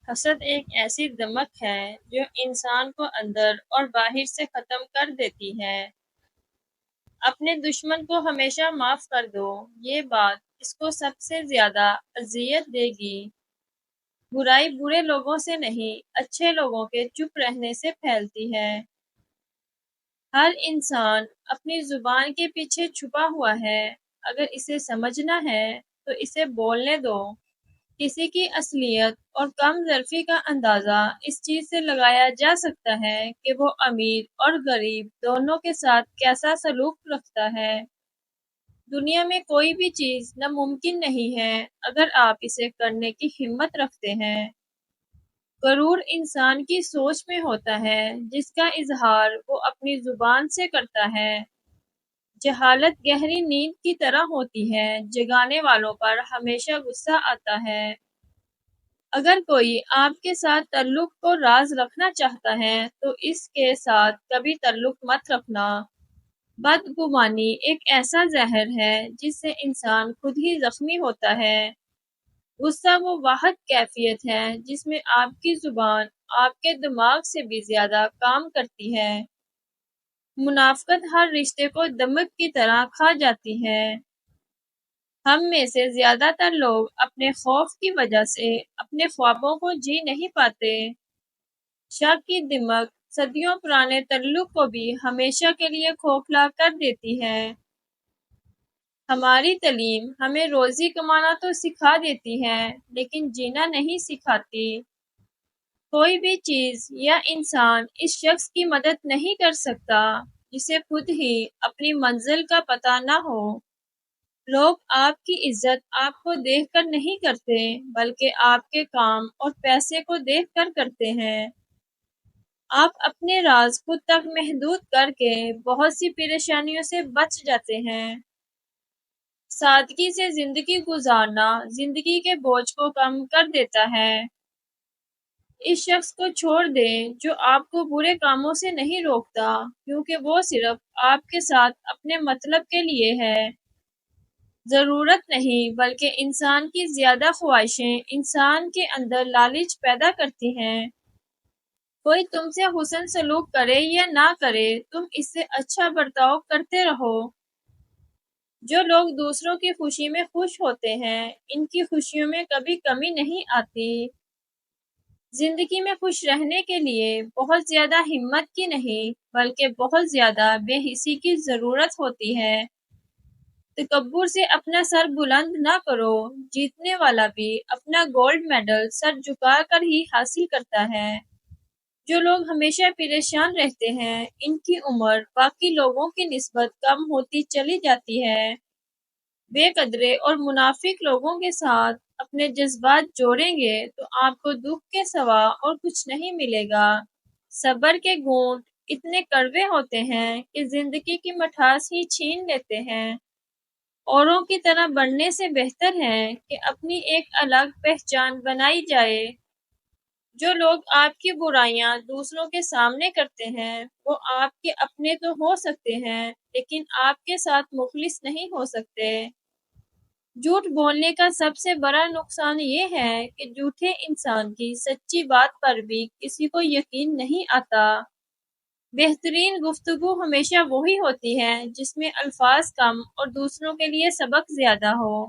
حسد ایک ایسی دمک ہے جو انسان کو اندر اور باہر سے ختم کر دیتی ہے۔ اپنے دشمن کو ہمیشہ معاف کر دو، یہ بات اس کو سب سے زیادہ اذیت دے گی۔ برائی برے لوگوں سے نہیں، اچھے لوگوں کے چپ رہنے سے پھیلتی ہے۔ ہر انسان اپنی زبان کے پیچھے چھپا ہوا ہے، اگر اسے سمجھنا ہے تو اسے بولنے دو۔ کسی کی اصلیت اور کم ظرفی کا اندازہ اس چیز سے لگایا جا سکتا ہے کہ وہ امیر اور غریب دونوں کے ساتھ کیسا سلوک رکھتا ہے۔ دنیا میں کوئی بھی چیز ناممکن نہیں ہے اگر آپ اسے کرنے کی ہمت رکھتے ہیں۔ غرور انسان کی سوچ میں ہوتا ہے جس کا اظہار وہ اپنی زبان سے کرتا ہے۔ جہالت گہری نیند کی طرح ہوتی ہے، جگانے والوں پر ہمیشہ غصہ آتا ہے۔ اگر کوئی آپ کے ساتھ تعلق کو راز رکھنا چاہتا ہے تو اس کے ساتھ کبھی تعلق مت رکھنا۔ بدگمانی ایک ایسا زہر ہے جس سے انسان خود ہی زخمی ہوتا ہے۔ غصہ وہ واحد کیفیت ہے جس میں آپ کی زبان آپ کے دماغ سے بھی زیادہ کام کرتی ہے۔ منافقت ہر رشتے کو دمک کی طرح کھا جاتی ہے۔ ہم میں سے زیادہ تر لوگ اپنے خوف کی وجہ سے اپنے خوابوں کو جی نہیں پاتے۔ شک کی دمک صدیوں پرانے تعلق کو بھی ہمیشہ کے لیے کھوکھلا کر دیتی ہے۔ ہماری تعلیم ہمیں روزی کمانا تو سکھا دیتی ہے لیکن جینا نہیں سکھاتی۔ کوئی بھی چیز یا انسان اس شخص کی مدد نہیں کر سکتا جسے خود ہی اپنی منزل کا پتہ نہ ہو۔ لوگ آپ کی عزت آپ کو دیکھ کر نہیں کرتے بلکہ آپ کے کام اور پیسے کو دیکھ کر کرتے ہیں۔ آپ اپنے راز خود تک محدود کر کے بہت سی پریشانیوں سے بچ جاتے ہیں۔ سادگی سے زندگی گزارنا زندگی کے بوجھ کو کم کر دیتا ہے۔ اس شخص کو چھوڑ دیں جو آپ کو برے کاموں سے نہیں روکتا، کیونکہ وہ صرف آپ کے ساتھ اپنے مطلب کے لیے ہے۔ ضرورت نہیں بلکہ انسان کی زیادہ خواہشیں انسان کے اندر لالچ پیدا کرتی ہیں۔ کوئی تم سے حسن سلوک کرے یا نہ کرے، تم اس سے اچھا برتاؤ کرتے رہو۔ جو لوگ دوسروں کی خوشی میں خوش ہوتے ہیں، ان کی خوشیوں میں کبھی کمی نہیں آتی۔ زندگی میں خوش رہنے کے لیے بہت زیادہ ہمت کی نہیں بلکہ بہت زیادہ بے حسی کی ضرورت ہوتی ہے۔ تکبر سے اپنا سر بلند نہ کرو، جیتنے والا بھی اپنا گولڈ میڈل سر جھکا کر ہی حاصل کرتا ہے۔ جو لوگ ہمیشہ پریشان رہتے ہیں، ان کی عمر باقی لوگوں کی نسبت کم ہوتی چلی جاتی ہے۔ بے قدرے اور منافق لوگوں کے ساتھ اپنے جذبات جوڑیں گے تو آپ کو دکھ کے سوا اور کچھ نہیں ملے گا۔ صبر کے گھونٹ اتنے کڑوے ہوتے ہیں کہ زندگی کی مٹھاس ہی چھین لیتے ہیں۔ اوروں کی طرح بڑھنے سے بہتر ہے کہ اپنی ایک الگ پہچان بنائی جائے۔ جو لوگ آپ کی برائیاں دوسروں کے سامنے کرتے ہیں، وہ آپ کے اپنے تو ہو سکتے ہیں لیکن آپ کے ساتھ مخلص نہیں ہو سکتے۔ جھوٹ بولنے کا سب سے بڑا نقصان یہ ہے کہ جھوٹے انسان کی سچی بات پر بھی کسی کو یقین نہیں آتا۔ بہترین گفتگو ہمیشہ وہی ہوتی ہے جس میں الفاظ کم اور دوسروں کے لیے سبق زیادہ ہو۔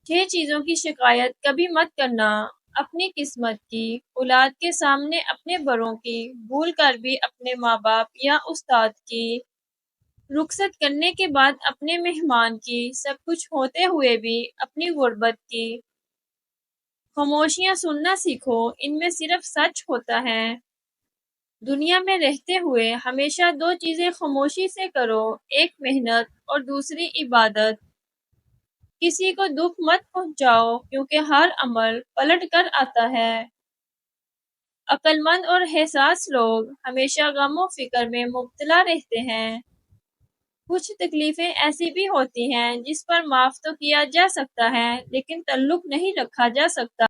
6 چیزوں کی شکایت کبھی مت کرنا: اپنی قسمت کی، اولاد کے سامنے اپنے بڑوں کی، بھول کر بھی اپنے ماں باپ یا استاد کی، رخصت کرنے کے بعد اپنے مہمان کی، سب کچھ ہوتے ہوئے بھی اپنی غربت کی۔ خاموشیاں سننا سیکھو، ان میں صرف سچ ہوتا ہے۔ دنیا میں رہتے ہوئے ہمیشہ 2 چیزیں خاموشی سے کرو، ایک محنت اور دوسری عبادت۔ کسی کو دکھ مت پہنچاؤ کیونکہ ہر عمل پلٹ کر آتا ہے۔ عقل مند اور حساس لوگ ہمیشہ غم و فکر میں مبتلا رہتے ہیں۔ کچھ تکلیفیں ایسی بھی ہوتی ہیں جس پر معاف تو کیا جا سکتا ہے لیکن تعلق نہیں رکھا جا سکتا۔